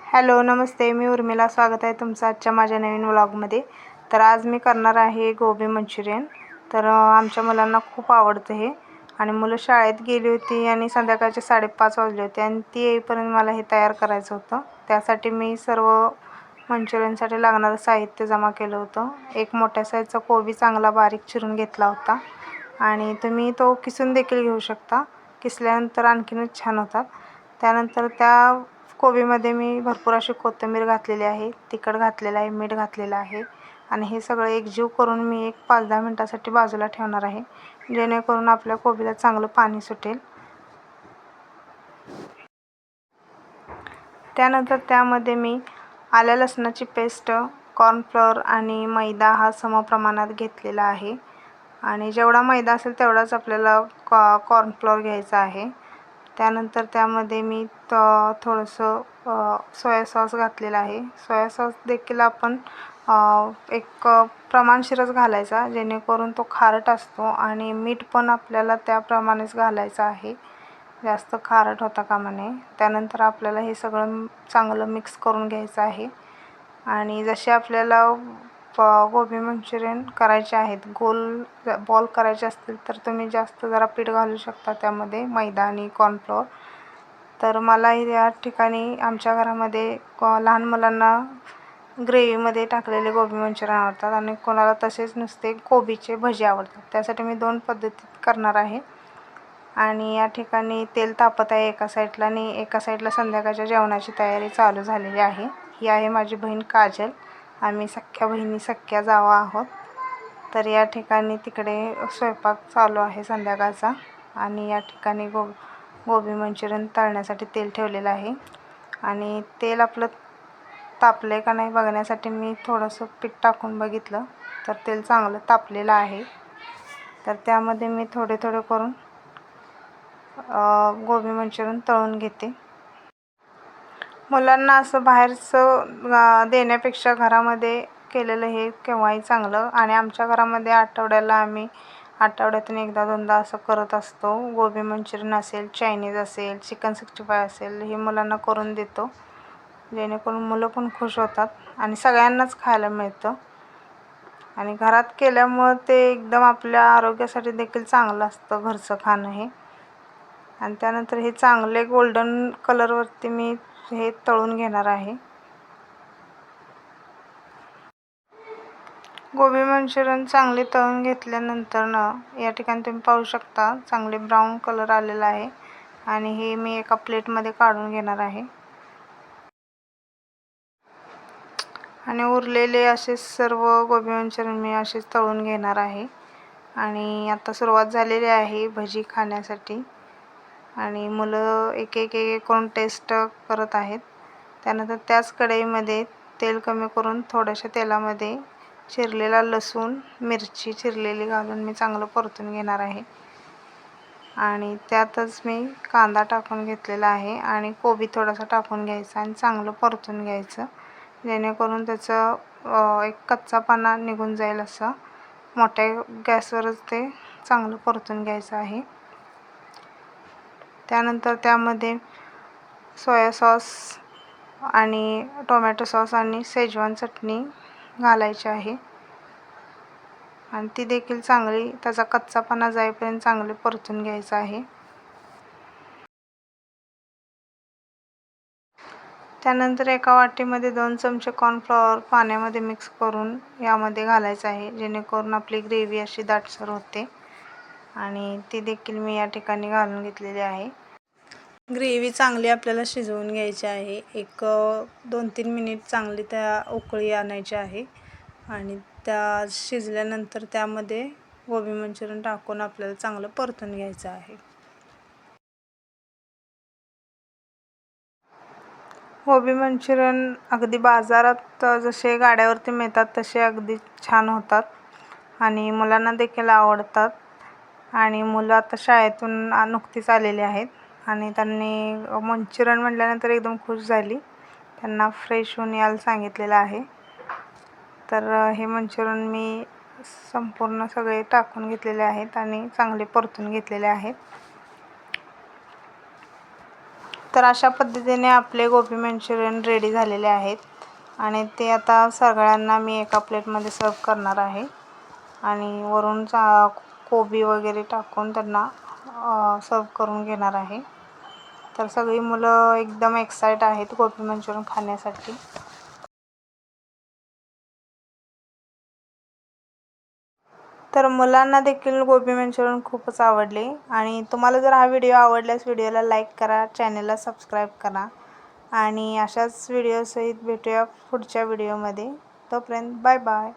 Hello नमस्ते, मी उर्मिला. स्वागत आहे तुमचं आजच्या माझ्या नवीन व्लॉगमध्ये. तर आज मी करणार आहे गोबी मंचुरियन. तर आमच्या मुलांना खूप आवडतं हे. आणि मुलं शाळेत गेली होती आणि संध्याकाळचे 5:30 वाजले होते आणि ती येईपर्यंत मला हे तयार करायचं होतं. त्यासाठी मी सर्व मंचुरियनसाठी लागणारं साहित्य जमा केलं होतं. एक मोठ्या साईजचा कोबी चांगला बारीक चिरून घेतला होता आणि तुम्ही तो किसून देखील घेऊ शकता. किसल्यानंतर आणखीनच छान होतात. त्यानंतर त्या कोबीमध्ये मी भरपूर अशी कोथिंबीर घातलेली आहे, तिखट घातलेलं आहे, मीठ घातलेलं आहे आणि हे सगळं एकजीव करून मी एक 5-10 मिनटासाठी बाजूला ठेवणार आहे, जेणेकरून आपल्या कोबीला चांगलं पाणी सुटेल. त्यानंतर त्यामध्ये मी आलं लसणाची पेस्ट, कॉर्नफ्लोअर आणि मैदा हा समप्रमाणात घेतलेला आहे आणि जेवढा मैदा असेल तेवढाच आपल्याला कॉर्नफ्लोअर घ्यायचा आहे. त्यानंतर त्यामध्ये मी थोडंसं सोया सॉस घातलेला आहे. सोया सॉस देखील आपण एक प्रमाणशीरच घालायचा, जेणेकरून तो खारट असतो आणि मीठ पण आपल्याला त्याप्रमाणेच घालायचं आहे, जास्त खारट होता कामा नये. त्यानंतर आपल्याला हे सगळं चांगलं मिक्स करून घ्यायचं आहे आणि जसे आपल्याला गोबी मंचुरियन करायचे आहेत, गोल बॉल करायचे असतील तर तुम्ही जास्त जरा पीठ घालू शकता त्यामध्ये, मैदा आणि कॉर्नफ्लोअर. तर मला या ठिकाणी आमच्या घरामध्ये लहान मुलांना ग्रेव्हीमध्ये टाकलेले गोबी मंचुरियन आवडतात आणि कोणाला तसेच नुसते कोबीचे भजी आवडतात. त्यासाठी मी 2 पद्धतीत करणार आहे. आणि या ठिकाणी तेल तापत आहे एका साईडला आणि एका साईडला संध्याकाळच्या जेवणाची तयारी चालू झालेली आहे. ही आहे माझी बहीण काजल. आम्ही सख्ख्या बहिणी, सख्ख्या जावा आहोत. तर या ठिकाणी तिकडे स्वयंपाक चालू आहे संध्याकाळचा आणि या ठिकाणी गोबी मंचुरियन तळण्यासाठी तेल ठेवलेलं आहे आणि तेल आपलं तापलं आहे का नाही बघण्यासाठी मी थोडंसं पीठ टाकून बघितलं, तर तेल चांगलं तापलेलं आहे. तर त्यामध्ये मी थोडे थोडे करून गोबी मंचुरियन तळून घेते. मुलांना असं बाहेरचं देण्यापेक्षा घरामध्ये केलेलं हे केव्हाही चांगलं आणि आमच्या घरामध्ये आठवड्यातून एकदा दोनदा असं करत असतो. गोबी मंचुरियन असेल, चायनीज असेल, चिकन 65 असेल, हे मुलांना करून देतो, जेणेकरून मुलं पण खुश होतात आणि सगळ्यांनाच खायला मिळतं आणि घरात केल्यामुळं ते एकदम आपल्या आरोग्यासाठी देखील चांगलं असतं घरचं खाणं हे. आणि त्यानंतर हे चांगले गोल्डन कलरवरती मी हे तळून घेणार आहे. गोबी मंचुरियन चांगले तळून घेतल्यानंतर या ठिकाणी तुम्ही पाहू शकता चांगले ब्राऊन कलर आलेला आहे आणि हे मी एका प्लेटमध्ये काढून घेणार आहे आणि उरलेले असे सर्व गोबी मंचुरियन मी असेच तळून घेणार आहे. आणि आता सुरुवात झालेली आहे भजी खाण्यासाठी आणि मुलं एक एक एक करून टेस्ट करत आहेत. त्यानंतर त्याच कढईमध्ये तेल कमी करून थोड्याशा तेलामध्ये चिरलेला लसूण, मिरची चिरलेली घालून मी चांगलं परतून घेणार आहे आणि त्यातच मी कांदा टाकून घेतलेला आहे आणि कोबी थोडासा टाकून घ्यायचा आणि चांगलं परतून घ्यायचं, जेणेकरून त्याचं एक कच्चापणा निघून जाईल. असं मोठ्या गॅसवरच ते चांगलं परतून घ्यायचं आहे. त्यानंतर त्यामध्ये सोया सॉस आणि टोमॅटो सॉस आणि शेजवान चटणी घालायची आहे आणि ती देखील चांगली त्याचा कच्चापणा जाईपर्यंत चांगले परतून घ्यायचं आहे. त्यानंतर एका वाटीमध्ये 2 चमचे कॉर्नफ्लॉवर पाण्यामध्ये मिक्स करून यामध्ये घालायचं आहे, जेणेकरून आपली ग्रेव्ही अशी दाटसर होते आणि ती देखील मी या ठिकाणी घालून घेतलेली आहे. ग्रेव्ही चांगली आपल्याला शिजवून घ्यायची आहे. एक 2-3 मिनिट चांगली त्या उकळी आणायची आहे आणि त्या शिजल्यानंतर त्यामध्ये गोबी मंचुरियन टाकून आपल्याला चांगलं परतून घ्यायचं आहे. गोबी मंचुरियन अगदी बाजारात जसे गाड्यावरती मिळतात तसे अगदी छान होतात आणि मुलांना देखील आवडतात आणि मुलं आता शाळेतून नुकतीच आलेली आहेत आणि त्यांनी मंचुरियन म्हटल्यानंतर एकदम खुश झाली. त्यांना फ्रेश होऊन यायला सांगितलेलं आहे. तर हे मंचुरियन मी संपूर्ण सगळे टाकून घेतलेले आहेत आणि चांगले परतून घेतलेले आहेत. तर अशा पद्धतीने आपले गोबी मंचुरियन रेडी झालेले आहेत आणि ते आता सगळ्यांना मी एका प्लेटमध्ये सर्व करणार आहे आणि वरून कोबी वगैरे टाकून त्यांना सर्व करून घेणार आहे। तर सगळी मुलं एकदम एक्साइट आहेत गोबी मंचुरियन खाण्यासाठी। तर मुलांना देखील गोबी मंचुरियन खूपच आवडले आणि तुम्हाला जर हा व्हिडिओ आवडल्यास व्हिडिओला लाईक करा, चॅनलला सबस्क्राईब करा आणि अशाच व्हिडिओसहित भेटूया पुढच्या व्हिडिओमध्ये। तोपर्यंत बाय बाय।